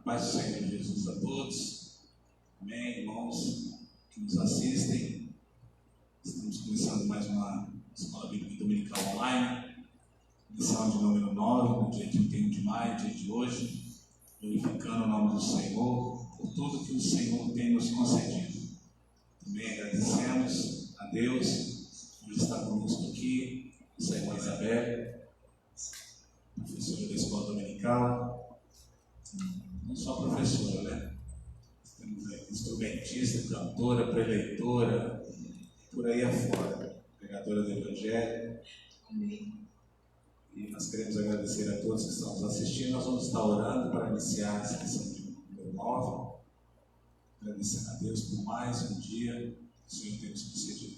Paz do Senhor Jesus a todos. Amém, irmãos que nos assistem. Estamos começando mais uma Escola Bíblica Dominical online. Lição de número 9, no dia 31 de maio, dia de hoje. Glorificando o nome do Senhor por tudo que o Senhor tem nos concedido. Também agradecemos a Deus por estar conosco aqui, a irmã Isabel, professora da Escola Dominical. Não só professora, né? Temos instrumentista, cantora, preleitora, por aí afora, pregadora do Evangelho. Amém. E nós queremos agradecer a todos que estão nos assistindo. Nós vamos estar orando para iniciar essa lição de número 9. Agradecendo a Deus por mais um dia que o Senhor tem nos concedido.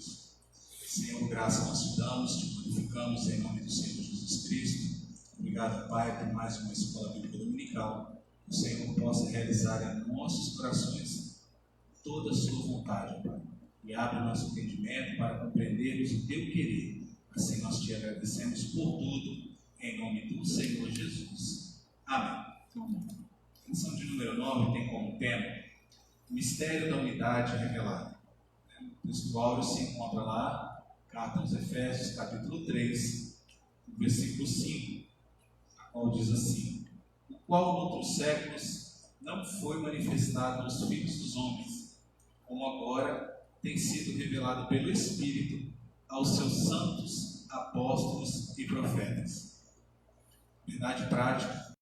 Senhor, graça nós te damos, te glorificamos em nome do Senhor Jesus Cristo. Obrigado, Pai, por mais uma Escola Bíblica Dominical. Que o Senhor possa realizar em nossos corações toda a sua vontade, Pai. E abre o nosso entendimento para compreendermos o teu querer. Assim nós te agradecemos por tudo, em nome do Senhor Jesus. Amém. A lição de número 9 tem como tema o mistério da unidade revelada. O texto áureo se encontra lá, carta aos Efésios, capítulo 3, versículo 5, a qual diz assim: o qual noutros séculos não foi manifestado aos filhos dos homens, como agora tem sido revelado pelo Espírito aos seus santos apóstolos e profetas. Verdade prática.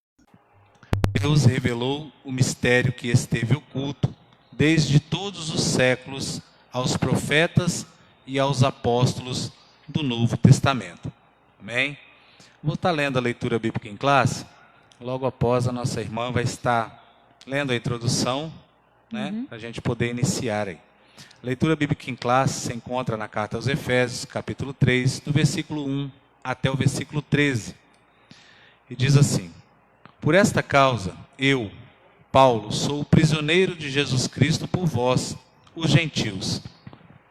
Deus revelou o mistério que esteve oculto desde todos os séculos aos profetas e aos apóstolos do Novo Testamento. Amém? Vou estar lendo a leitura bíblica em classe. Logo após, a nossa irmã vai estar lendo a introdução, né, para a gente poder iniciar aí. A leitura bíblica em classe se encontra na carta aos Efésios, capítulo 3, do versículo 1 até o versículo 13. E diz assim: por esta causa, eu, Paulo, sou o prisioneiro de Jesus Cristo por vós, os gentios,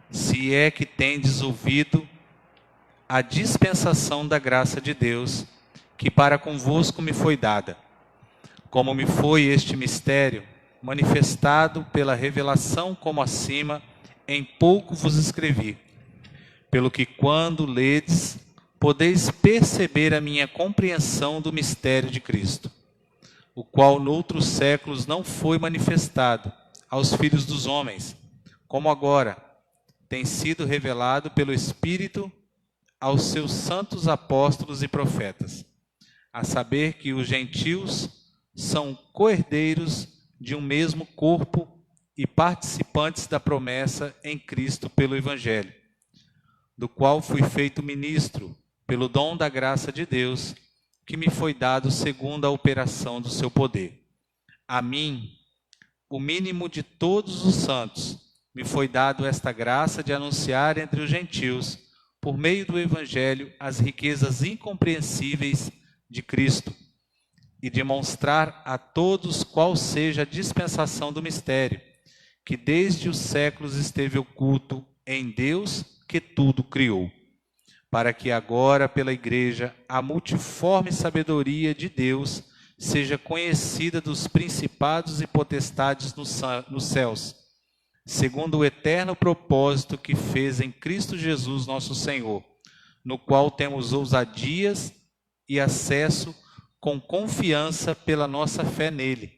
se é que tendes ouvido a dispensação da graça de Deus, que para convosco me foi dada, como me foi este mistério, manifestado pela revelação como acima, em pouco vos escrevi, pelo que quando ledes, podeis perceber a minha compreensão do mistério de Cristo, o qual noutros séculos não foi manifestado aos filhos dos homens, como agora tem sido revelado pelo Espírito aos seus santos apóstolos e profetas, a saber que os gentios são co-herdeiros de um mesmo corpo e participantes da promessa em Cristo pelo Evangelho, do qual fui feito ministro pelo dom da graça de Deus, que me foi dado segundo a operação do seu poder. A mim, o mínimo de todos os santos, me foi dado esta graça de anunciar entre os gentios, por meio do Evangelho, as riquezas incompreensíveis de Cristo, e demonstrar a todos qual seja a dispensação do mistério, que desde os séculos esteve oculto em Deus, que tudo criou, para que agora pela Igreja a multiforme sabedoria de Deus seja conhecida dos principados e potestades nos céus, segundo o eterno propósito que fez em Cristo Jesus nosso Senhor, no qual temos ousadias e acesso com confiança pela nossa fé nele.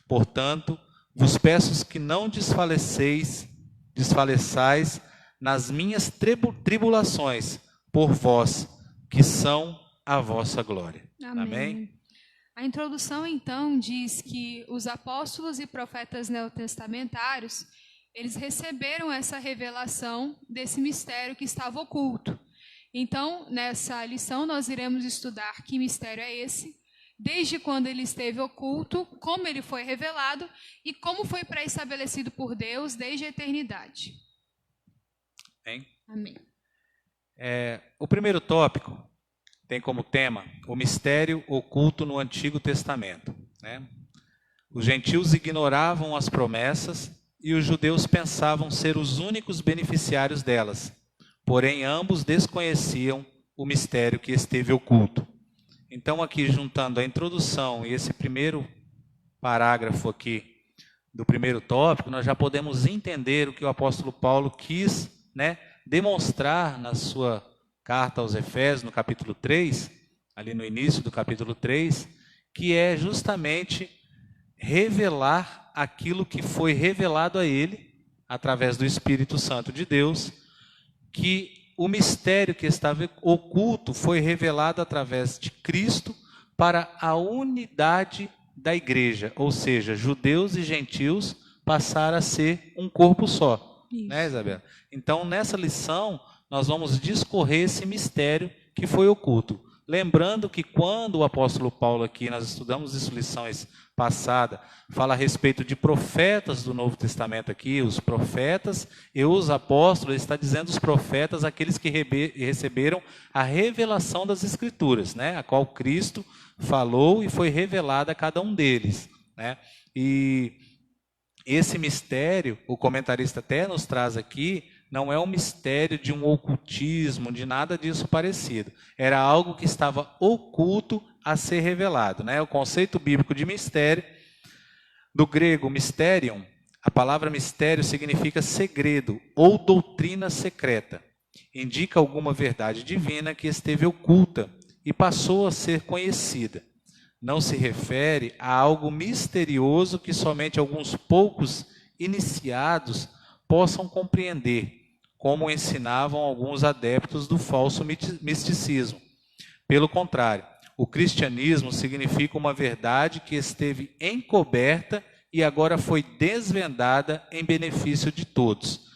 Portanto, vos peço que não desfaleçais nas minhas tribulações por vós, que são a vossa glória. Amém. Amém? A introdução, então, diz que os apóstolos e profetas neotestamentários, eles receberam essa revelação desse mistério que estava oculto. Então, nessa lição, nós iremos estudar que mistério é esse, desde quando ele esteve oculto, como ele foi revelado e como foi pré-estabelecido por Deus desde a eternidade. Amém? Amém. O primeiro tópico tem como tema o mistério oculto no Antigo Testamento, né? Os gentios ignoravam as promessas e os judeus pensavam ser os únicos beneficiários delas. Porém, ambos desconheciam o mistério que esteve oculto. Então, aqui juntando a introdução e esse primeiro parágrafo aqui do primeiro tópico, nós já podemos entender o que o apóstolo Paulo quis, né, demonstrar na sua carta aos Efésios, no capítulo 3, ali no início do capítulo 3, que é justamente revelar aquilo que foi revelado a ele, através do Espírito Santo de Deus, que o mistério que estava oculto foi revelado através de Cristo para a unidade da igreja, ou seja, judeus e gentios passaram a ser um corpo só, né, Isabela? Então, nessa lição, nós vamos discorrer esse mistério que foi oculto. Lembrando que quando o apóstolo Paulo aqui, nós estudamos isso lições passadas, fala a respeito de profetas do Novo Testamento aqui, os profetas e os apóstolos, ele está dizendo os profetas, aqueles que receberam a revelação das Escrituras, né, a qual Cristo falou e foi revelada a cada um deles, né? E esse mistério, o comentarista até nos traz aqui, não é um mistério de um ocultismo, de nada disso parecido. Era algo que estava oculto a ser revelado, né? O conceito bíblico de mistério, do grego mysterion, a palavra mistério significa segredo ou doutrina secreta. Indica alguma verdade divina que esteve oculta e passou a ser conhecida. Não se refere a algo misterioso que somente alguns poucos iniciados possam compreender, como ensinavam alguns adeptos do falso misticismo. Pelo contrário, o cristianismo significa uma verdade que esteve encoberta e agora foi desvendada em benefício de todos.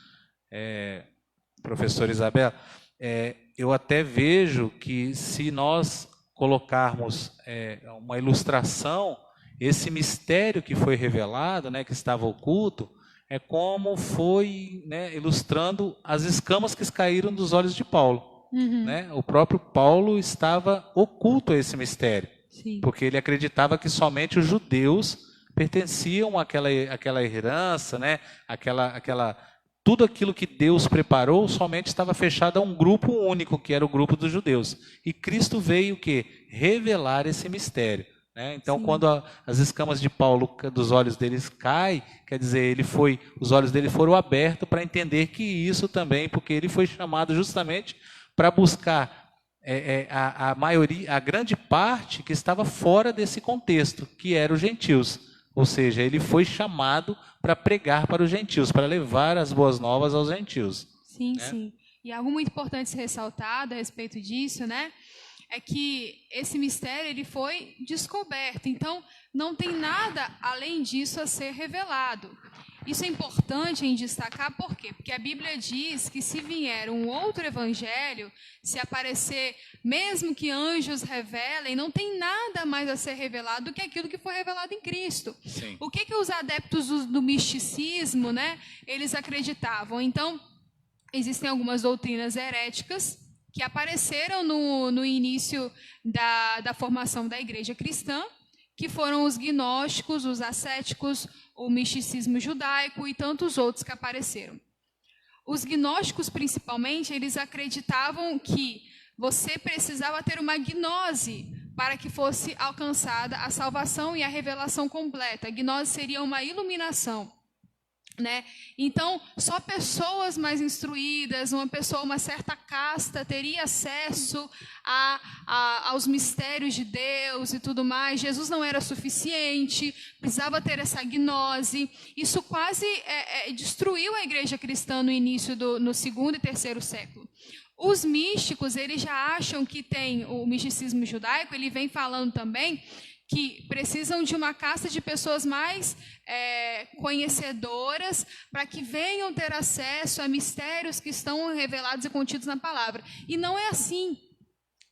Professora Isabela, eu até vejo que se nós colocarmos uma ilustração, esse mistério que foi revelado, né, que estava oculto, é como foi, né, ilustrando as escamas que caíram dos olhos de Paulo. Né? O próprio Paulo estava oculto a esse mistério, porque ele acreditava que somente os judeus pertenciam àquela herança, né? Tudo aquilo que Deus preparou somente estava fechado a um grupo único, que era o grupo dos judeus. E Cristo veio o quê? Revelar esse mistério. Né? Então, quando as escamas de Paulo dos olhos deles caem, quer dizer, os olhos dele foram abertos para entender que isso também, porque ele foi chamado justamente para buscar a maioria, a grande parte que estava fora desse contexto, que eram os gentios. Ou seja, ele foi chamado para pregar para os gentios, para levar as boas novas aos gentios. Sim, né? Sim. E algo muito importante ser ressaltado a respeito disso, né? É que esse mistério ele foi descoberto. Então, não tem nada além disso a ser revelado. Isso é importante em destacar, por quê? Porque a Bíblia diz que se vier um outro evangelho, se aparecer, mesmo que anjos revelem, não tem nada mais a ser revelado do que aquilo que foi revelado em Cristo. Sim. O que os adeptos do misticismo, né, eles acreditavam? Então, existem algumas doutrinas heréticas que apareceram no início da formação da igreja cristã, que foram os gnósticos, os ascéticos, o misticismo judaico e tantos outros que apareceram. Os gnósticos, principalmente, eles acreditavam que você precisava ter uma gnose para que fosse alcançada a salvação e a revelação completa. A gnose seria uma iluminação. Né? Então, só pessoas mais instruídas, uma certa casta, teria acesso aos mistérios de Deus e tudo mais. Jesus não era suficiente, precisava ter essa gnose. Isso quase destruiu a igreja cristã no início no segundo e terceiro século. Os místicos, eles já acham que tem o misticismo judaico, ele vem falando também que precisam de uma casta de pessoas mais conhecedoras para que venham ter acesso a mistérios que estão revelados e contidos na palavra. E não é assim,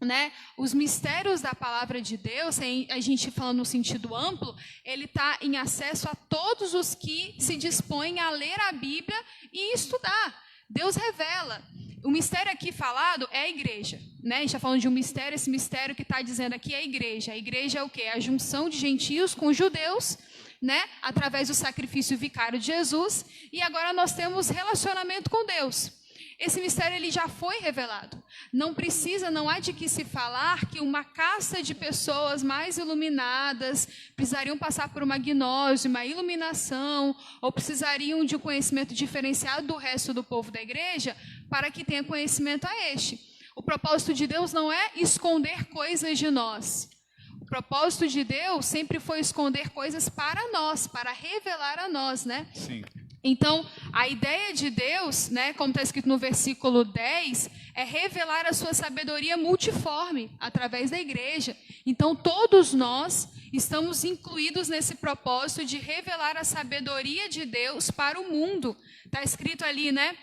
né? Os mistérios da palavra de Deus, a gente falando no sentido amplo, ele está em acesso a todos os que se dispõem a ler a Bíblia e estudar. Deus revela. O mistério aqui falado é a igreja, né? A gente está falando de um mistério, esse mistério que está dizendo aqui é a igreja. A igreja é o quê? A junção de gentios com judeus, né? Através do sacrifício vicário de Jesus. E agora nós temos relacionamento com Deus. esse mistério ele já foi revelado. Não há de que se falar que uma casta de pessoas mais iluminadas precisariam passar por uma gnose, uma iluminação, ou precisariam de um conhecimento diferenciado do resto do povo da igreja para que tenha conhecimento a este. O propósito de Deus não é esconder coisas de nós. O propósito de Deus sempre foi esconder coisas para nós, para revelar a nós, né? Sim. Então, a ideia de Deus, né, como está escrito no versículo 10, é revelar a sua sabedoria multiforme através da igreja. Então, todos nós estamos incluídos nesse propósito de revelar a sabedoria de Deus para o mundo. Está escrito ali, né?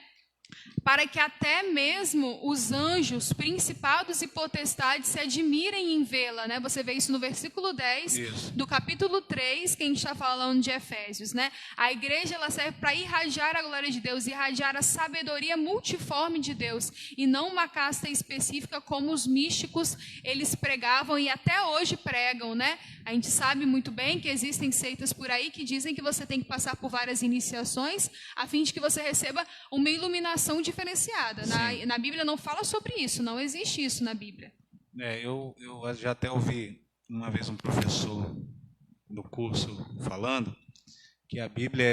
Para que até mesmo os anjos, principados e potestades se admirem em vê-la, né? Você vê isso no versículo 10 do capítulo 3, que a gente está falando de Efésios, né? A igreja ela serve para irradiar a glória de Deus, irradiar a sabedoria multiforme de Deus, e não uma casta específica como os místicos eles pregavam e até hoje pregam, né? A gente sabe muito bem que existem seitas por aí que dizem que você tem que passar por várias iniciações a fim de que você receba uma iluminação diferenciada. Na Bíblia não fala sobre isso, não existe isso na Bíblia. Eu já até ouvi uma vez um professor no curso falando que a Bíblia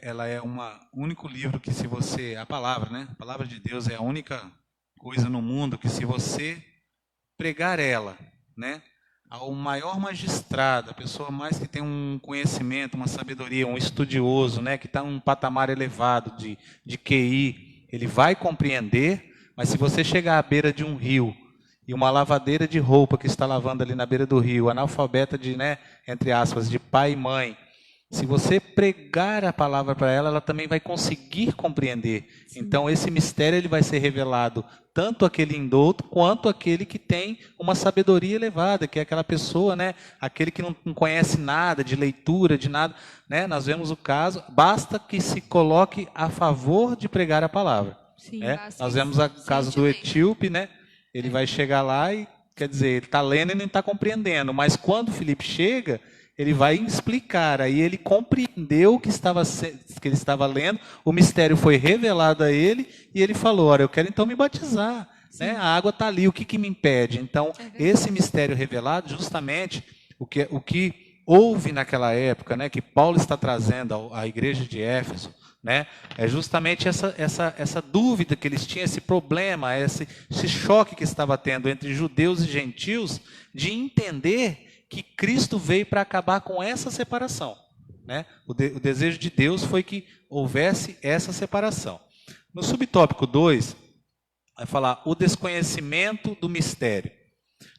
ela é um único livro que se você... A palavra, né? A palavra de Deus é a única coisa no mundo que se você pregar ela, né? Ao maior magistrado, a pessoa mais que tem um conhecimento, uma sabedoria, um estudioso, né? Que está num patamar elevado de QI, ele vai compreender, mas se você chegar à beira de um rio e uma lavadeira de roupa que está lavando ali na beira do rio, analfabeta de, né, entre aspas, de pai e mãe, se você pregar a palavra para ela, ela também vai conseguir compreender. Sim. Então esse mistério ele vai ser revelado tanto aquele indouto quanto aquele que tem uma sabedoria elevada, que é aquela pessoa, né, aquele que não conhece nada de leitura, de nada, né? Nós vemos o caso, basta que se coloque a favor de pregar a palavra. Sim, Nós vemos o caso do etíope, né? Ele vai chegar lá e, quer dizer, ele está lendo e não está compreendendo, mas quando Filipe chega, ele vai explicar, aí ele compreendeu o que ele estava lendo, o mistério foi revelado a ele, e ele falou, olha, eu quero então me batizar, né? A água está ali, o que me impede? Então, esse mistério revelado, justamente, o que houve naquela época, né, que Paulo está trazendo à igreja de Éfeso, né, é justamente essa dúvida que eles tinham, esse problema, esse choque que estava tendo entre judeus e gentios, de entender que Cristo veio para acabar com essa separação, né? O desejo de Deus foi que houvesse essa separação. No subtópico 2, vai falar o desconhecimento do mistério.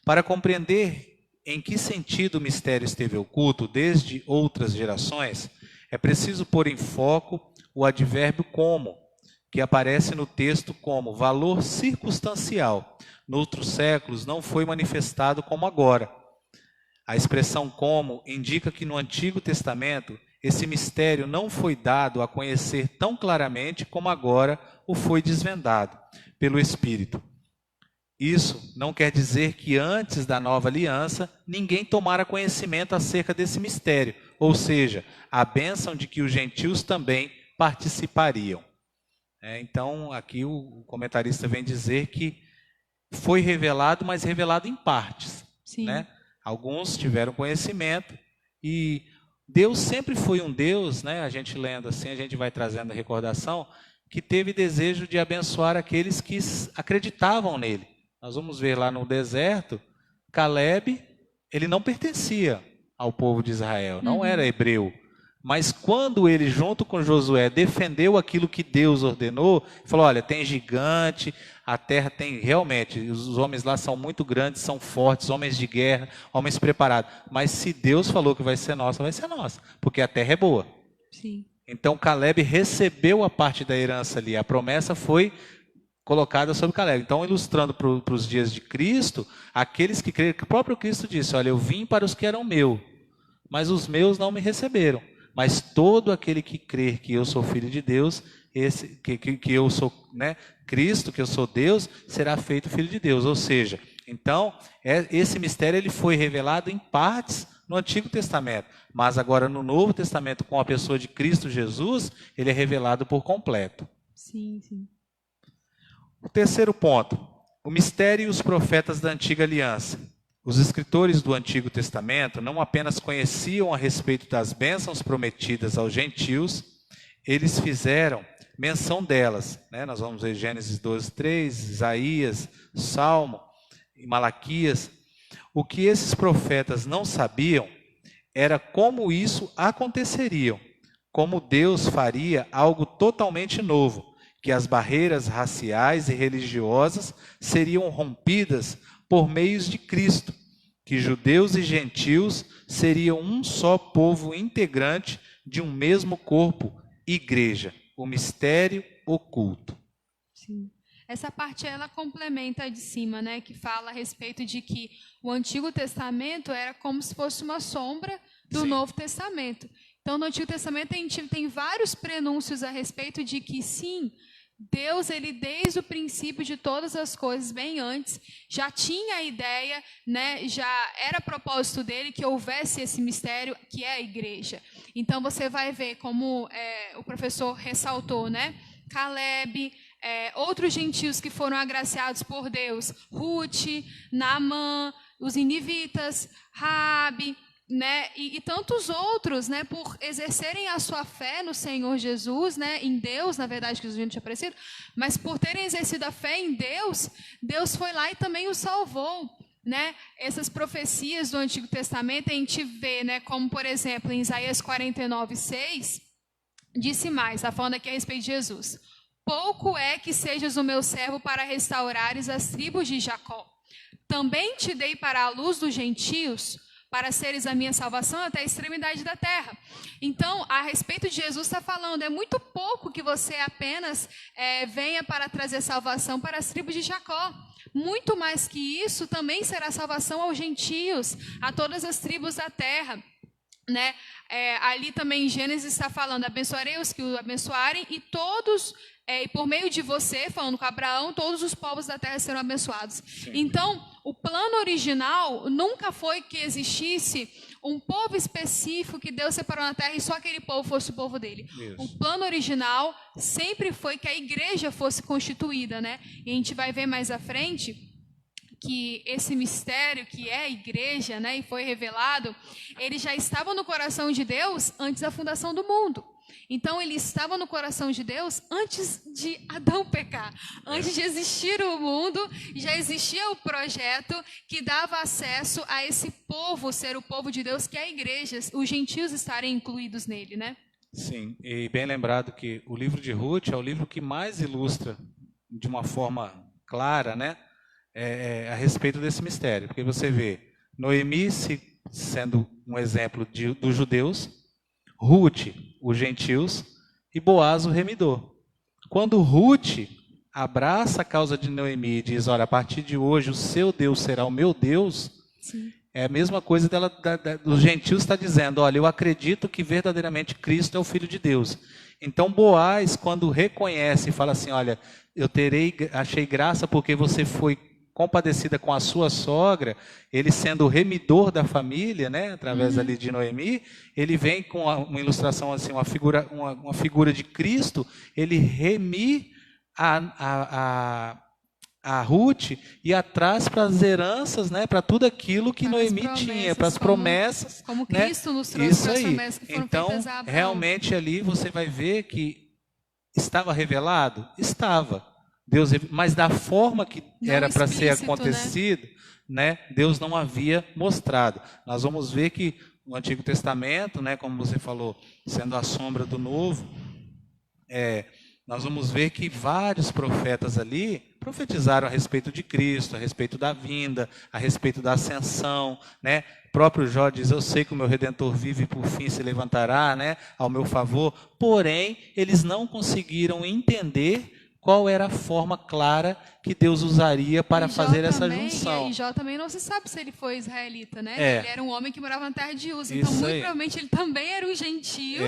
Para compreender em que sentido o mistério esteve oculto desde outras gerações, é preciso pôr em foco o advérbio como, que aparece no texto como valor circunstancial. Noutros séculos não foi manifestado como agora. A expressão como indica que no Antigo Testamento esse mistério não foi dado a conhecer tão claramente como agora o foi desvendado pelo Espírito. Isso não quer dizer que antes da nova aliança ninguém tomara conhecimento acerca desse mistério, ou seja, a bênção de que os gentios também participariam. Então aqui o comentarista vem dizer que foi revelado, mas revelado em partes. Sim. Né? Alguns tiveram conhecimento e Deus sempre foi um Deus, né? A gente lendo assim, a gente vai trazendo a recordação, que teve desejo de abençoar aqueles que acreditavam nele. Nós vamos ver lá no deserto, Caleb, ele não pertencia ao povo de Israel, não era hebreu. Mas quando ele, junto com Josué, defendeu aquilo que Deus ordenou, falou, olha, tem gigante, a terra tem realmente, os homens lá são muito grandes, são fortes, homens de guerra, homens preparados. Mas se Deus falou que vai ser nossa, porque a terra é boa. Sim. Então Caleb recebeu a parte da herança ali, a promessa foi colocada sobre Caleb. Então, ilustrando para os dias de Cristo, aqueles que creram, que o próprio Cristo disse, olha, eu vim para os que eram meus, mas os meus não me receberam. Mas todo aquele que crer que eu sou filho de Deus, que eu sou, né, Cristo, que eu sou Deus, será feito filho de Deus. Ou seja, então, esse mistério ele foi revelado em partes no Antigo Testamento. Mas agora no Novo Testamento, com a pessoa de Cristo Jesus, ele é revelado por completo. Sim, sim. O terceiro ponto, o mistério e os profetas da antiga aliança. Os escritores do Antigo Testamento não apenas conheciam a respeito das bênçãos prometidas aos gentios, eles fizeram menção delas, né? Nós vamos ver Gênesis 12:3, Isaías, Salmo e Malaquias. O que esses profetas não sabiam era como isso aconteceria, como Deus faria algo totalmente novo, que as barreiras raciais e religiosas seriam rompidas por meios de Cristo, que judeus e gentios seriam um só povo integrante de um mesmo corpo, igreja, o mistério oculto. Sim. Essa parte ela complementa a de cima, né, que fala a respeito de que o Antigo Testamento era como se fosse uma sombra do Sim. Novo Testamento. Então, no Antigo Testamento a gente tem vários prenúncios a respeito de que sim, Deus, ele desde o princípio de todas as coisas, bem antes, já tinha a ideia, né, já era propósito dele que houvesse esse mistério que é a igreja. Então você vai ver como o professor ressaltou, né, Caleb, outros gentios que foram agraciados por Deus, Ruth, Naamã, os inivitas, Raabe, né, e tantos outros, né, por exercerem a sua fé no Senhor Jesus, né, em Deus, na verdade que Jesus não tinha aparecido, mas por terem exercido a fé em Deus, Deus foi lá e também os salvou, né? Essas profecias do Antigo Testamento a gente vê, né, como por exemplo em Isaías 49:6, disse mais, está falando aqui a respeito de Jesus: pouco é que sejas o meu servo para restaurares as tribos de Jacó. Também te dei para a luz dos gentios, para seres a minha salvação até a extremidade da terra. Então, a respeito de Jesus está falando, é muito pouco que você apenas venha para trazer salvação para as tribos de Jacó. Muito mais que isso, também será salvação aos gentios, a todas as tribos da terra. Né? Ali também em Gênesis está falando, abençoarei os que o abençoarem e todos, e por meio de você, falando com Abraão, todos os povos da terra serão abençoados. Sim. Então, o plano original nunca foi que existisse um povo específico que Deus separou na terra e só aquele povo fosse o povo dele. Isso. O plano original sempre foi que a igreja fosse constituída, né? E a gente vai ver mais à frente que esse mistério que é a igreja, né, e foi revelado, ele já estava no coração de Deus antes da fundação do mundo. Então, ele estava no coração de Deus antes de Adão pecar. Antes de existir o mundo, já existia o projeto que dava acesso a esse povo, ser o povo de Deus, que é a igreja, os gentios estarem incluídos nele, né? Sim, e bem lembrado que o livro de Ruth é o livro que mais ilustra de uma forma clara, né, a respeito desse mistério. Porque você vê Noemi sendo um exemplo dos judeus, Ruth, os gentios, e Boaz, o remidor. Quando Ruth abraça a causa de Noemi e diz, olha, a partir de hoje o seu Deus será o meu Deus, Sim. é a mesma coisa dos gentios está dizendo, olha, eu acredito que verdadeiramente Cristo é o Filho de Deus. Então Boaz, quando reconhece e fala assim, olha, achei graça porque você foi compadecida com a sua sogra, ele sendo o remidor da família, né, através ali de Noemi, ele vem com uma ilustração assim, uma figura de Cristo, ele remi a Ruth e atrás para as heranças, né, para tudo aquilo que Noemi tinha, para as promessas, como né? Cristo nos trouxe Isso para as aí. promessas que foram Então, feitas a Abraão. realmente ali você vai ver que estava revelado? Estava. Deus, mas da forma que Não era para ser explícito, acontecido, né, Deus não havia mostrado. Nós vamos ver que no Antigo Testamento, né, como você falou, sendo a sombra do Novo, nós vamos ver que vários profetas ali profetizaram a respeito de Cristo, a respeito da vinda, a respeito da ascensão, né? O próprio Jó diz, eu sei que o meu Redentor vive e por fim se levantará, né, ao meu favor. Porém, eles não conseguiram entender qual era a forma clara que Deus usaria para fazer essa junção. E Jó também não se sabe se ele foi israelita, né? Ele era um homem que morava na terra de Uz, então Isso muito aí. provavelmente ele também era um gentio,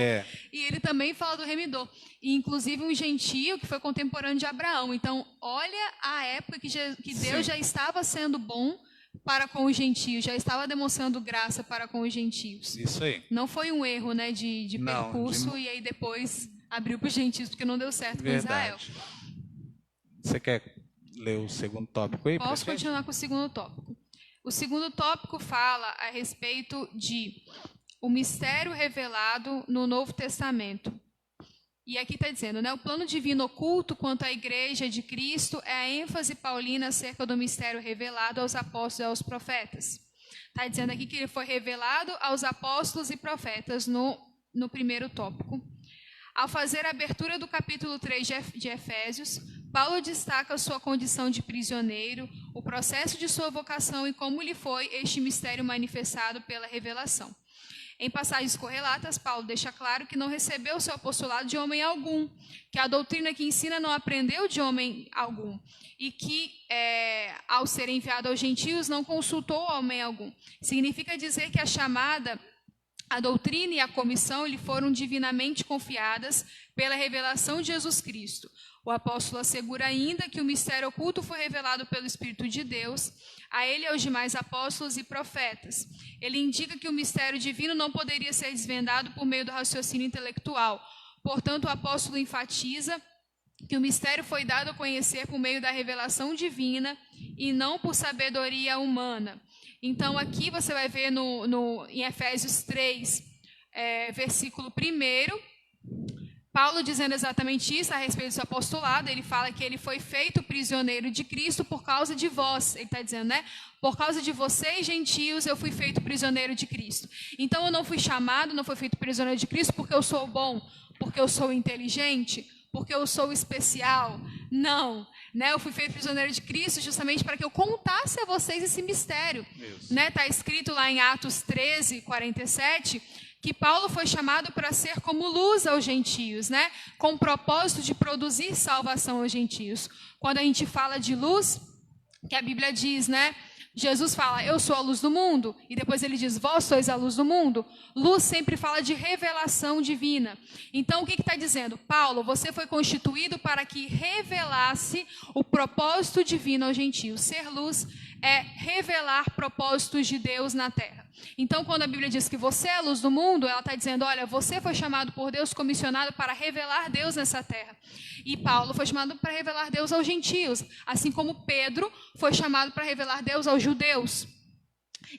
e ele também fala do remidor. E inclusive um gentio que foi contemporâneo de Abraão. Então, olha a época que Deus já estava sendo bom para com os gentios, já estava demonstrando graça para com os gentios. Isso aí. Não foi um erro, né, de percurso, e aí depois abriu para os gentios, porque não deu certo com Israel. Você quer ler o segundo tópico aí? Posso continuar com o segundo tópico. O segundo tópico fala a respeito de o mistério revelado no Novo Testamento. E aqui está dizendo, né, o plano divino oculto quanto à igreja de Cristo é a ênfase paulina acerca do mistério revelado aos apóstolos e aos profetas. Está dizendo aqui que ele foi revelado aos apóstolos e profetas no primeiro tópico. Ao fazer a abertura do capítulo 3 de Efésios, Paulo destaca sua condição de prisioneiro, o processo de sua vocação e como lhe foi este mistério manifestado pela revelação. Em passagens correlatas, Paulo deixa claro que não recebeu o seu apostolado de homem algum, que a doutrina que ensina não aprendeu de homem algum, e que, ao ser enviado aos gentios, não consultou homem algum. Significa dizer que a doutrina e a comissão lhe foram divinamente confiadas pela revelação de Jesus Cristo. O apóstolo assegura ainda que o mistério oculto foi revelado pelo Espírito de Deus, a ele e aos demais apóstolos e profetas. Ele indica que o mistério divino não poderia ser desvendado por meio do raciocínio intelectual. Portanto, o apóstolo enfatiza que o mistério foi dado a conhecer por meio da revelação divina e não por sabedoria humana. Então, aqui você vai ver em Efésios 3, versículo 1, Paulo dizendo exatamente isso a respeito do seu apostolado. Ele fala que ele foi feito prisioneiro de Cristo por causa de vós. Ele está dizendo, né? Por causa de vocês, gentios, eu fui feito prisioneiro de Cristo. Então, eu não fui chamado, não fui feito prisioneiro de Cristo porque eu sou bom, porque eu sou inteligente, porque eu sou especial. Não, né? Eu fui feito prisioneiro de Cristo justamente para que eu contasse a vocês esse mistério. Está escrito lá em Atos 13, 47, que Paulo foi chamado para ser como luz aos gentios, né? Com o propósito de produzir salvação aos gentios. Quando a gente fala de luz, que a Bíblia diz, né? Jesus fala, eu sou a luz do mundo, e depois ele diz, vós sois a luz do mundo. Luz sempre fala de revelação divina. Então, o que está dizendo? Paulo, você foi constituído para que revelasse o propósito divino aos gentios. Ser luz é revelar propósitos de Deus na terra. Então, quando a Bíblia diz que você é a luz do mundo, ela está dizendo, olha, você foi chamado por Deus, comissionado para revelar Deus nessa terra. E Paulo foi chamado para revelar Deus aos gentios, assim como Pedro foi chamado para revelar Deus aos judeus.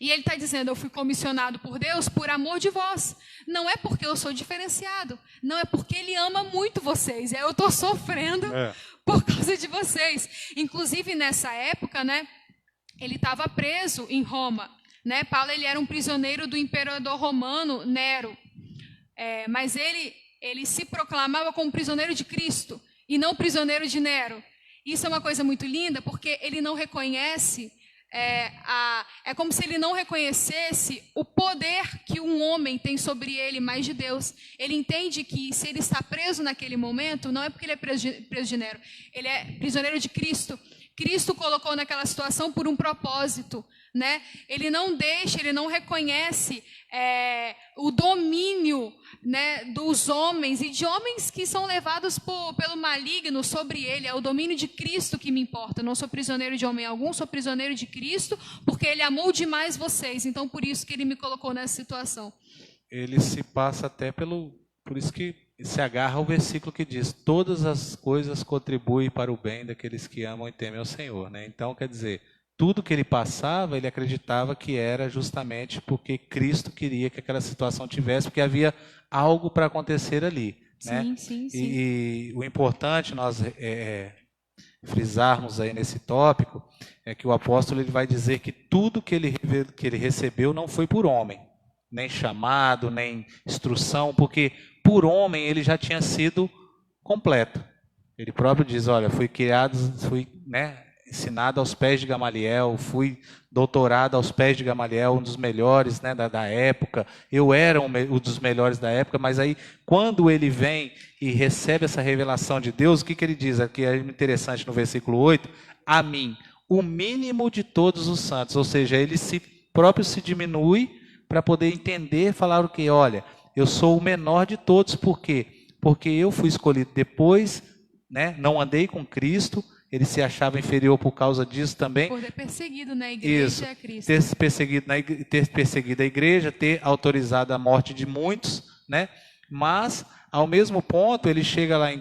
E ele está dizendo, eu fui comissionado por Deus por amor de vós. Não é porque eu sou diferenciado, não é porque ele ama muito vocês. Eu estou sofrendo por causa de vocês. Inclusive, nessa época, né, ele estava preso em Roma. Né? Paulo ele era um prisioneiro do imperador romano, Nero. Mas ele se proclamava como prisioneiro de Cristo e não prisioneiro de Nero. Isso é uma coisa muito linda, porque ele não reconhece, é como se ele não reconhecesse o poder que um homem tem sobre ele, mais de Deus. Ele entende que se ele está preso naquele momento, não é porque ele é preso de Nero, ele é prisioneiro de Cristo. Cristo colocou naquela situação por um propósito, né? Ele não deixa, ele não reconhece o domínio, né, dos homens e de homens que são levados pelo maligno sobre ele. É o domínio de Cristo que me importa. Eu não sou prisioneiro de homem algum, sou prisioneiro de Cristo, porque ele amou demais vocês. Então, por isso que ele me colocou nessa situação. Ele se passa até por isso que se agarra ao versículo que diz, todas as coisas contribuem para o bem daqueles que amam e temem ao Senhor, né? Então, quer dizer, tudo que ele passava, ele acreditava que era justamente porque Cristo queria que aquela situação tivesse, porque havia algo para acontecer ali, né? Sim. E o importante nós frisarmos aí nesse tópico é que o apóstolo ele vai dizer que tudo que ele recebeu não foi por homem, nem chamado, nem instrução, porque por homem ele já tinha sido completo. Ele próprio diz, olha, fui ensinado aos pés de Gamaliel, fui doutorado aos pés de Gamaliel, um dos melhores, né, da época. Eu era um dos melhores da época, mas aí quando ele vem e recebe essa revelação de Deus, o que ele diz? Aqui é interessante no versículo 8, a mim, o mínimo de todos os santos, ou seja, ele próprio se diminui para poder entender, falar o que? Olha, eu sou o menor de todos, por quê? Porque eu fui escolhido depois, né? Não andei com Cristo, ele se achava inferior por causa disso também. Por ter perseguido na igreja Isso, Cristo. Ter perseguido a igreja, ter autorizado a morte de muitos, né? Mas, ao mesmo ponto, ele chega lá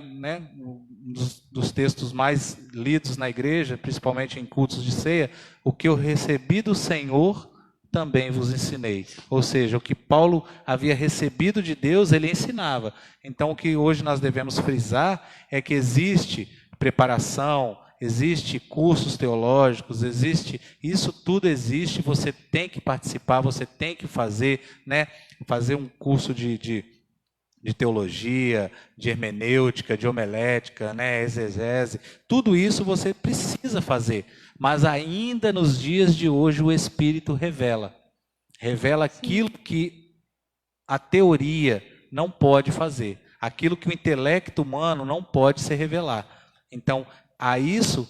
dos textos mais lidos na igreja, principalmente em cultos de ceia, o que eu recebi do Senhor também vos ensinei. Ou seja, o que Paulo havia recebido de Deus, ele ensinava. Então, o que hoje nós devemos frisar é que existe preparação, existe cursos teológicos, isso tudo existe, você tem que participar, você tem que fazer, né? Fazer um curso de teologia, de hermenêutica, de homilética, né? Exegese, tudo isso você precisa fazer. Mas ainda nos dias de hoje o Espírito revela aquilo que a teoria não pode fazer, aquilo que o intelecto humano não pode se revelar. Então, a isso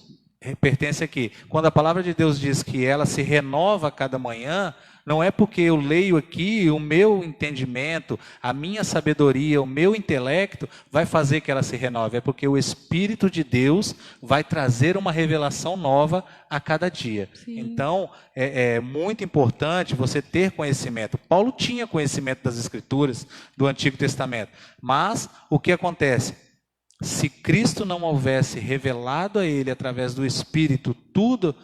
pertence aqui. Quando a palavra de Deus diz que ela se renova a cada manhã, não é porque eu leio aqui, o meu entendimento, a minha sabedoria, o meu intelecto vai fazer que ela se renove. É porque o Espírito de Deus vai trazer uma revelação nova a cada dia. Sim. Então, é muito importante você ter conhecimento. Paulo tinha conhecimento das Escrituras, do Antigo Testamento. Mas, o que acontece? Se Cristo não houvesse revelado a ele através do Espírito tudo,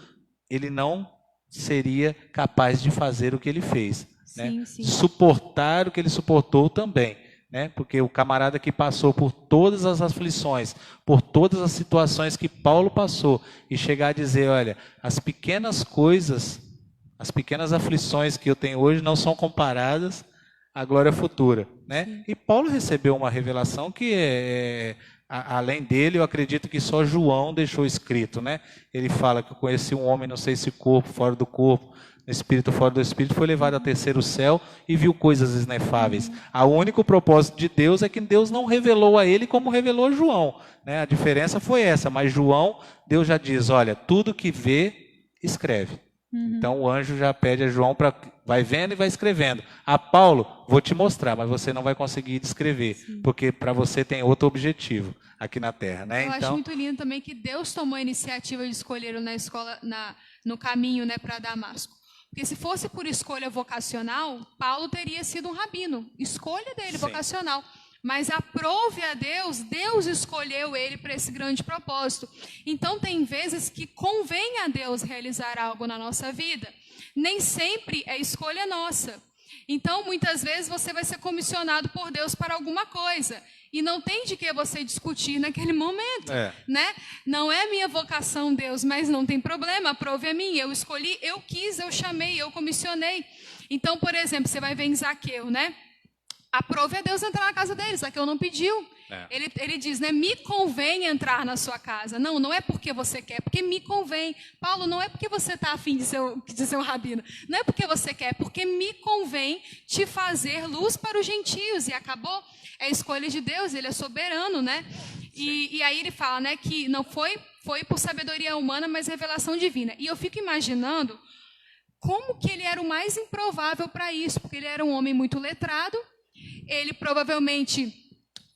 ele não seria capaz de fazer o que ele fez, Sim, né? sim. Suportar o que ele suportou também, né? Porque o camarada que passou por todas as aflições, por todas as situações que Paulo passou, e chegar a dizer, olha, as pequenas coisas, as pequenas aflições que eu tenho hoje não são comparadas à glória futura, né? E Paulo recebeu uma revelação que além dele, eu acredito que só João deixou escrito, né? Ele fala que eu conheci um homem, não sei se corpo, fora do corpo, espírito, fora do espírito, foi levado ao terceiro céu e viu coisas inefáveis. O único propósito de Deus é que Deus não revelou a ele como revelou a João, né? A diferença foi essa, mas João, Deus já diz, olha, tudo que vê, escreve. Então o anjo já pede a João para vai vendo e vai escrevendo. A Paulo, vou te mostrar, mas você não vai conseguir descrever, porque para você tem outro objetivo aqui na Terra, né? Eu acho muito lindo também que Deus tomou a iniciativa de escolher na escola, no caminho, né, para Damasco. Porque se fosse por escolha vocacional, Paulo teria sido um rabino, escolha dele, vocacional. Mas aprove a Deus, Deus escolheu ele para esse grande propósito. Então, tem vezes que convém a Deus realizar algo na nossa vida. Nem sempre é escolha nossa. Então, muitas vezes, você vai ser comissionado por Deus para alguma coisa. E não tem de que você discutir naquele momento, né? Não é minha vocação, Deus, mas não tem problema, aprove a mim. Eu escolhi, eu quis, eu chamei, eu comissionei. Então, por exemplo, você vai ver em Zaqueu, né? Aprove a Deus entrar na casa deles, Zaqueu não pediu. Ele diz, né, me convém entrar na sua casa. Não, não é porque você quer, é porque me convém. Paulo, não é porque você está afim de ser um rabino. Não é porque você quer, é porque me convém te fazer luz para os gentios. E acabou, é a escolha de Deus, ele é soberano, né? E aí ele fala, né, que não foi por sabedoria humana, mas revelação divina. E eu fico imaginando como que ele era o mais improvável para isso, porque ele era um homem muito letrado. Ele provavelmente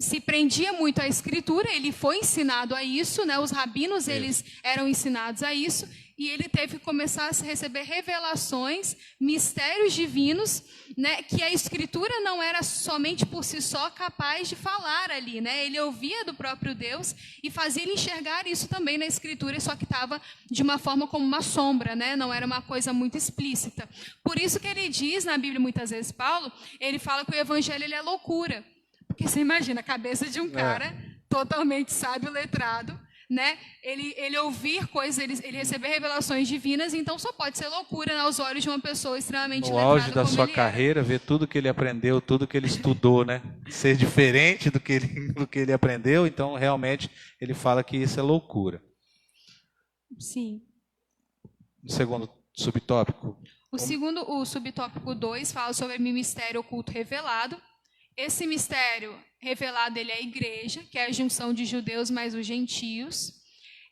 se prendia muito à escritura, ele foi ensinado a isso, né? Os rabinos, eles eram ensinados a isso, e ele teve que começar a receber revelações, mistérios divinos, né? Que a escritura não era somente por si só capaz de falar ali, né? Ele ouvia do próprio Deus e fazia ele enxergar isso também na escritura, só que estava de uma forma como uma sombra, né? Não era uma coisa muito explícita. Por isso que ele diz na Bíblia, muitas vezes, Paulo, ele fala que o evangelho ele é loucura. Porque você imagina a cabeça de um cara totalmente sábio, letrado, né? Ele ouvir coisas, ele receber revelações divinas, então só pode ser loucura aos olhos de uma pessoa extremamente letrada. No auge da sua carreira, ver tudo que ele aprendeu, tudo que ele estudou, né? Ser diferente do que ele aprendeu, então realmente ele fala que isso é loucura. Sim. O segundo subtópico. O subtópico 2 fala sobre o mistério oculto revelado. Esse mistério revelado, ele é a igreja, que é a junção de judeus mais os gentios.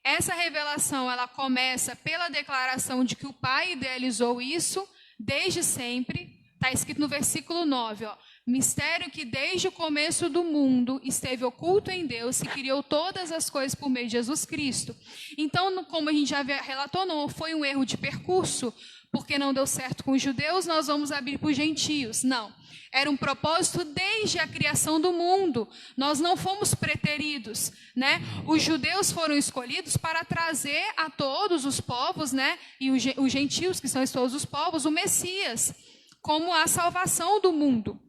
Essa revelação, ela começa pela declaração de que o Pai idealizou isso desde sempre. Está escrito no versículo 9, ó. Mistério que desde o começo do mundo esteve oculto em Deus, que criou todas as coisas por meio de Jesus Cristo. Então, como a gente já relatou, não foi um erro de percurso, porque não deu certo com os judeus, nós vamos abrir para os gentios. Não. Era um propósito desde a criação do mundo. Nós não fomos preteridos, né? Os judeus foram escolhidos para trazer a todos os povos, né? E os gentios, que são todos os povos, o Messias, como a salvação do mundo.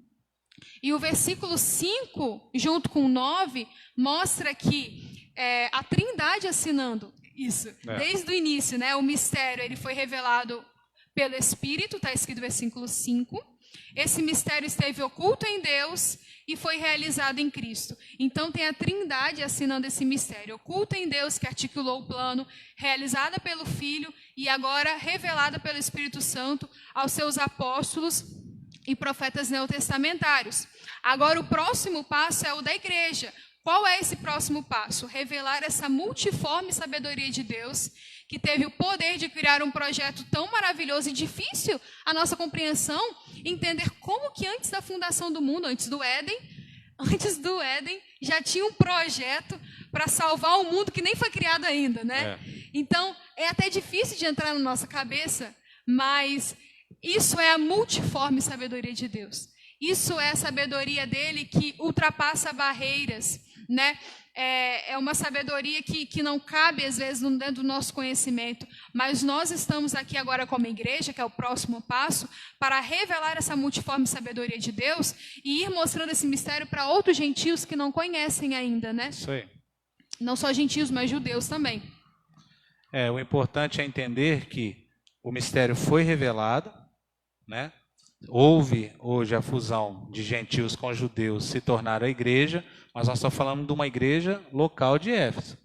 E o versículo 5, junto com o 9, mostra que a Trindade assinando isso. Desde o início, né? O mistério ele foi revelado pelo Espírito, está escrito no versículo 5. Esse mistério esteve oculto em Deus e foi realizado em Cristo. Então tem a Trindade assinando esse mistério. Oculta em Deus, que articulou o plano, realizada pelo Filho e agora revelada pelo Espírito Santo aos seus apóstolos e profetas neotestamentários. Agora o próximo passo é o da igreja. Qual é esse próximo passo? Revelar essa multiforme sabedoria de Deus, que teve o poder de criar um projeto tão maravilhoso e difícil a nossa compreensão, entender como que antes da fundação do mundo, antes do Éden, já tinha um projeto para salvar um mundo que nem foi criado ainda, né? Então, é até difícil de entrar na nossa cabeça, mas isso é a multiforme sabedoria de Deus. Isso é a sabedoria dele que ultrapassa barreiras, né? É uma sabedoria que não cabe, às vezes, dentro do nosso conhecimento. Mas nós estamos aqui agora como igreja, que é o próximo passo, para revelar essa multiforme sabedoria de Deus e ir mostrando esse mistério para outros gentios que não conhecem ainda, né? Isso aí. Não só gentios, mas judeus também. O importante é entender que o mistério foi revelado, né? Houve hoje a fusão de gentios com judeus, se tornaram a igreja, mas nós estamos falando de uma igreja local de Éfeso.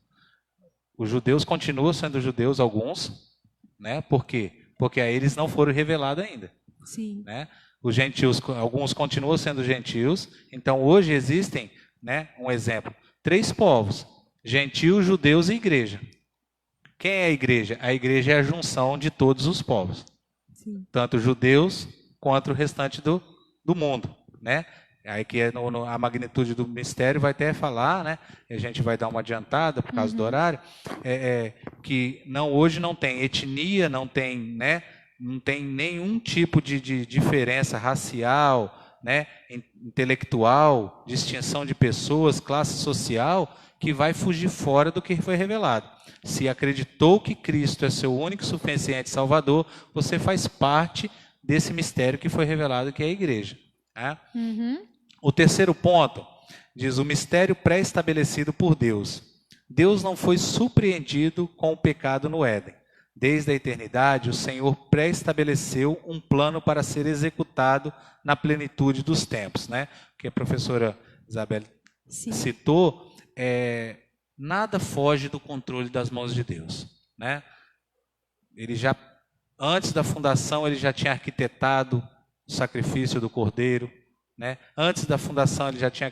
Os judeus continuam sendo judeus, alguns, né? Por quê? Porque a eles não foram revelados ainda. Sim. Né? Os gentios, alguns continuam sendo gentios, então hoje existem, né, um exemplo, 3 povos, gentios, judeus e igreja. Quem é a igreja? A igreja é a junção de todos os povos. Sim. Tanto judeus quanto o restante do mundo, né? Aí que a magnitude do mistério vai até falar, né? A gente vai dar uma adiantada por causa do horário, que hoje não tem etnia, não tem, né? Não tem nenhum tipo de diferença racial, né? Intelectual, distinção de pessoas, classe social, que vai fugir fora do que foi revelado. Se acreditou que Cristo é seu único e suficiente Salvador, você faz parte desse mistério que foi revelado, que é a igreja. Né? O terceiro ponto diz o mistério pré-estabelecido por Deus. Deus não foi surpreendido com o pecado no Éden. Desde a eternidade, o Senhor pré-estabeleceu um plano para ser executado na plenitude dos tempos. Né? O que a professora Isabel citou, nada foge do controle das mãos de Deus. Né? Ele já, antes da fundação, ele já tinha arquitetado o sacrifício do Cordeiro. Né? Antes da fundação, ele já tinha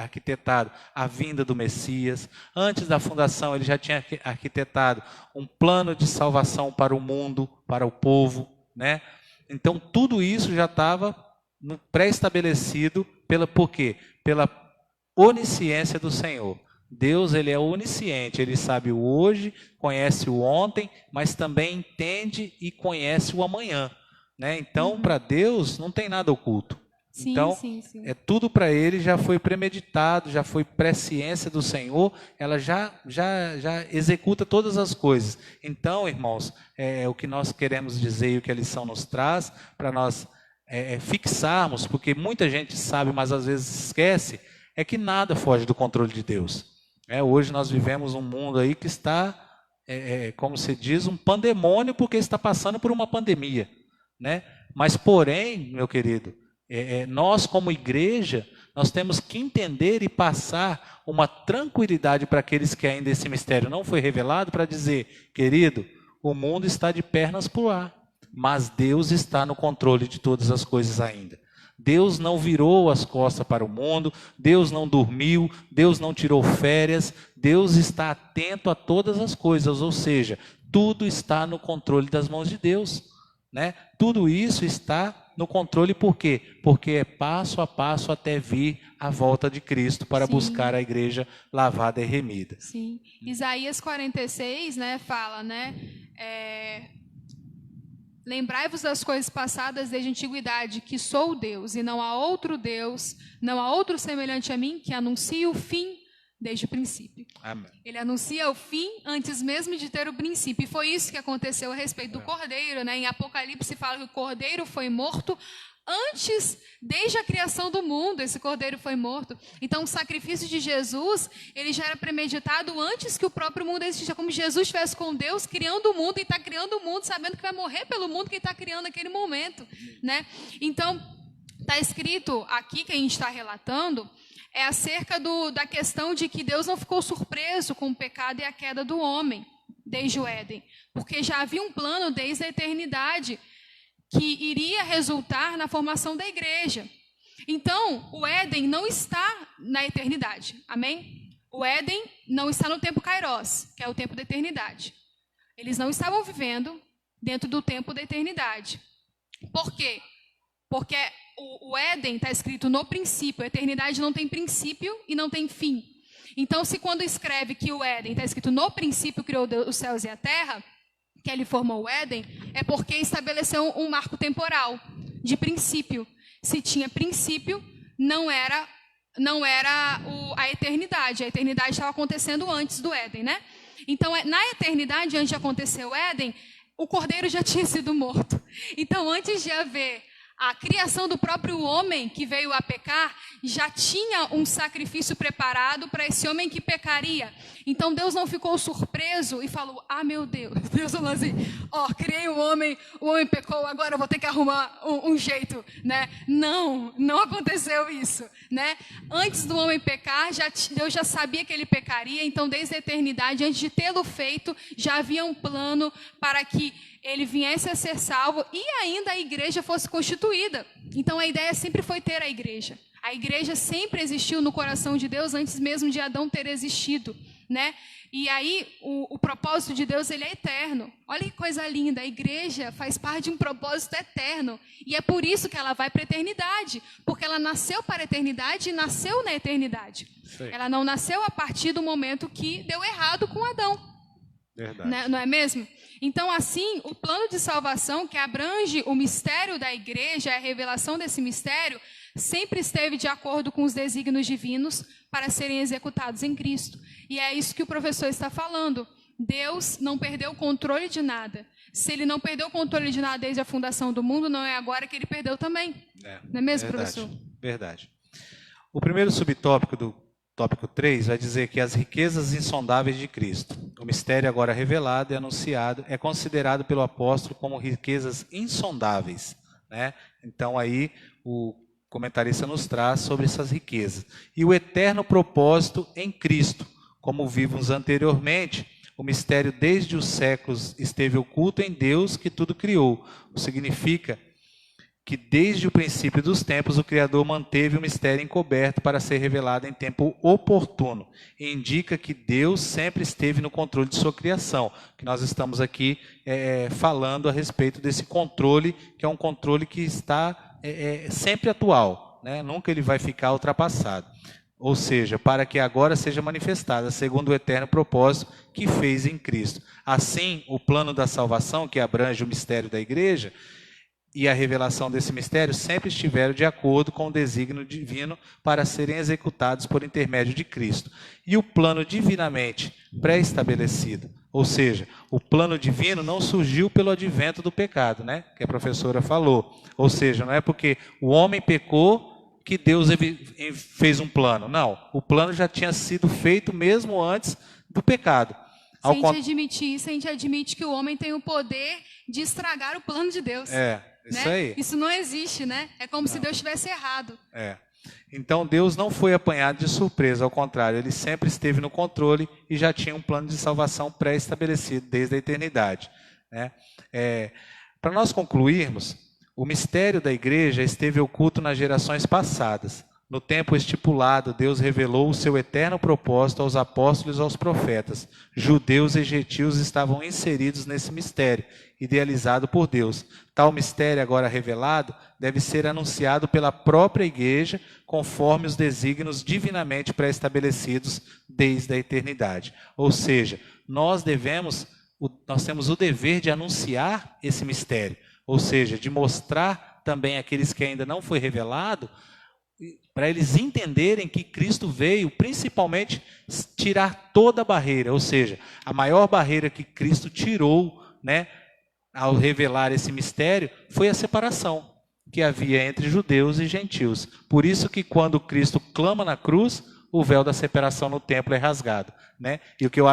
arquitetado a vinda do Messias. Antes da fundação, ele já tinha arquitetado um plano de salvação para o mundo, para o povo. Né? Então, tudo isso já estava pré-estabelecido. Por quê? Pela onisciência do Senhor. Deus, ele é onisciente, ele sabe o hoje, conhece o ontem, mas também entende e conhece o amanhã. Né? Então, para Deus, não tem nada oculto. Sim, então, sim. Tudo para ele já foi premeditado, já foi presciência do Senhor, ela já executa todas as coisas. Então, irmãos, o que nós queremos dizer e o que a lição nos traz, para nós fixarmos, porque muita gente sabe, mas às vezes esquece, é que nada foge do controle de Deus. Hoje nós vivemos um mundo aí que está, como se diz, um pandemônio, porque está passando por uma pandemia. Né? Mas, porém, meu querido, nós como igreja, nós temos que entender e passar uma tranquilidade para aqueles que ainda esse mistério não foi revelado, para dizer, querido, o mundo está de pernas para o ar, mas Deus está no controle de todas as coisas ainda. Deus não virou as costas para o mundo, Deus não dormiu, Deus não tirou férias, Deus está atento a todas as coisas, ou seja, tudo está no controle das mãos de Deus. Né? Tudo isso está no controle, por quê? Porque é passo a passo até vir a volta de Cristo para Sim. buscar a igreja lavada e remida. Sim. Isaías 46, né, fala, né, lembrai-vos das coisas passadas desde a antiguidade, que sou Deus, e não há outro Deus, não há outro semelhante a mim, que anuncie o fim desde o princípio. Amém. Ele anuncia o fim antes mesmo de ter o princípio. E foi isso que aconteceu a respeito do Cordeiro, né? Em Apocalipse fala que o Cordeiro foi morto antes, desde a criação do mundo, esse Cordeiro foi morto. Então, o sacrifício de Jesus, ele já era premeditado antes que o próprio mundo existisse. É como se Jesus estivesse com Deus, criando o mundo, e está criando o mundo, sabendo que vai morrer pelo mundo que está criando naquele momento, né? Então, está escrito aqui, que a gente está relatando, é acerca da questão de que Deus não ficou surpreso com o pecado e a queda do homem, desde o Éden, porque já havia um plano desde a eternidade, que iria resultar na formação da igreja. Então, o Éden não está na eternidade, amém? O Éden não está no tempo Kairos, que é o tempo da eternidade. Eles não estavam vivendo dentro do tempo da eternidade. Por quê? Porque o Éden está escrito no princípio, a eternidade não tem princípio e não tem fim. Então, se quando escreve que o Éden está escrito no princípio criou Deus os céus e a terra, que ele formou o Éden, é porque estabeleceu um marco temporal de princípio. Se tinha princípio, não era a eternidade. A eternidade estava acontecendo antes do Éden, né? Então, na eternidade, antes de acontecer o Éden, o Cordeiro já tinha sido morto. Então, antes de haver a criação do próprio homem que veio a pecar, já tinha um sacrifício preparado para esse homem que pecaria. Então Deus não ficou surpreso e falou, meu Deus. Deus falou assim, criei o homem pecou, agora eu vou ter que arrumar um jeito, né? Não aconteceu isso, né? Antes do homem pecar, Deus já sabia que ele pecaria, então desde a eternidade, antes de tê-lo feito, já havia um plano para que ele viesse a ser salvo e ainda a igreja fosse constituída. Então a ideia sempre foi ter a igreja. A igreja sempre existiu no coração de Deus antes mesmo de Adão ter existido, né? E aí o propósito de Deus, ele é eterno. Olha que coisa linda, a igreja faz parte de um propósito eterno. E é por isso que ela vai para a eternidade, porque ela nasceu para a eternidade e nasceu na eternidade. Sim. Ela não nasceu a partir do momento que deu errado com Adão. Verdade. Não é mesmo? Então, assim, o plano de salvação que abrange o mistério da igreja, a revelação desse mistério, sempre esteve de acordo com os desígnios divinos para serem executados em Cristo. E é isso que o professor está falando. Deus não perdeu o controle de nada. Se ele não perdeu o controle de nada desde a fundação do mundo, não é agora que ele perdeu também. Não é mesmo, verdade, professor? Verdade. O primeiro subtópico do tópico 3 vai dizer que as riquezas insondáveis de Cristo, o mistério agora revelado e anunciado, é considerado pelo apóstolo como riquezas insondáveis, né? Então aí o comentarista nos traz sobre essas riquezas. E o eterno propósito em Cristo, como vimos anteriormente, o mistério desde os séculos esteve oculto em Deus que tudo criou. O que significa que desde o princípio dos tempos o Criador manteve o mistério encoberto para ser revelado em tempo oportuno. E indica que Deus sempre esteve no controle de sua criação. Que nós estamos aqui falando a respeito desse controle, que é um controle que está sempre atual, né? Nunca ele vai ficar ultrapassado. Ou seja, para que agora seja manifestada, segundo o eterno propósito que fez em Cristo. Assim, o plano da salvação, que abrange o mistério da igreja, e a revelação desse mistério sempre estiveram de acordo com o desígnio divino para serem executados por intermédio de Cristo. E o plano divinamente pré-estabelecido, ou seja, o plano divino não surgiu pelo advento do pecado, né? Que a professora falou. Ou seja, não é porque o homem pecou que Deus fez um plano. Não, o plano já tinha sido feito mesmo antes do pecado. Se a gente admitir isso, a gente admite que o homem tem o poder de estragar o plano de Deus. Isso aí. Isso não existe, né? É como se Deus tivesse errado. Então Deus não foi apanhado de surpresa, ao contrário, ele sempre esteve no controle e já tinha um plano de salvação pré-estabelecido desde a eternidade, né? Para nós concluirmos, o mistério da igreja esteve oculto nas gerações passadas, No tempo estipulado, Deus revelou o seu eterno propósito aos apóstolos e aos profetas. Judeus e gentios estavam inseridos nesse mistério, idealizado por Deus. Tal mistério, agora revelado, deve ser anunciado pela própria igreja, conforme os desígnios divinamente pré-estabelecidos desde a eternidade. Ou seja, nós temos o dever de anunciar esse mistério, ou seja, de mostrar também àqueles que ainda não foi revelado, para eles entenderem que Cristo veio principalmente tirar toda a barreira, ou seja, a maior barreira que Cristo tirou, né, ao revelar esse mistério, foi a separação que havia entre judeus e gentios. Por isso que quando Cristo clama na cruz, o véu da separação no templo é rasgado, né? E o que eu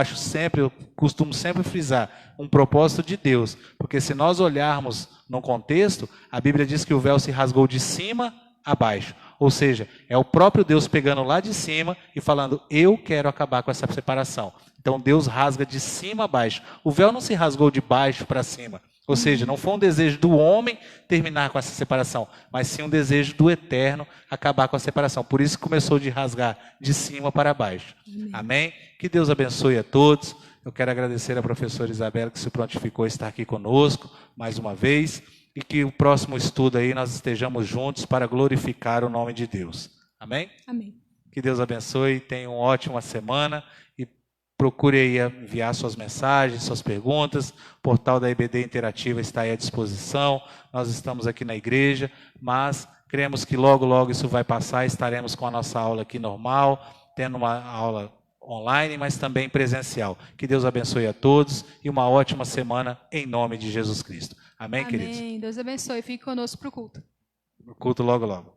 costumo sempre frisar, um propósito de Deus, porque se nós olharmos no contexto, a Bíblia diz que o véu se rasgou de cima a baixo. Ou seja, é o próprio Deus pegando lá de cima e falando, eu quero acabar com essa separação. Então Deus rasga de cima a baixo. O véu não se rasgou de baixo para cima. Ou seja, não foi um desejo do homem terminar com essa separação, mas sim um desejo do Eterno acabar com a separação. Por isso começou de rasgar de cima para baixo. Amém? Que Deus abençoe a todos. Eu quero agradecer à professora Isabela que se prontificou a estar aqui conosco mais uma vez. E que o próximo estudo aí nós estejamos juntos para glorificar o nome de Deus. Amém? Amém. Que Deus abençoe, tenha uma ótima semana e procure aí enviar suas mensagens, suas perguntas. O portal da IBD Interativa está aí à disposição. Nós estamos aqui na igreja, mas cremos que logo, logo isso vai passar. Estaremos com a nossa aula aqui normal, tendo uma aula online, mas também presencial. Que Deus abençoe a todos e uma ótima semana em nome de Jesus Cristo. Amém, queridos? Amém. Deus abençoe. Fique conosco para o culto. O culto logo, logo.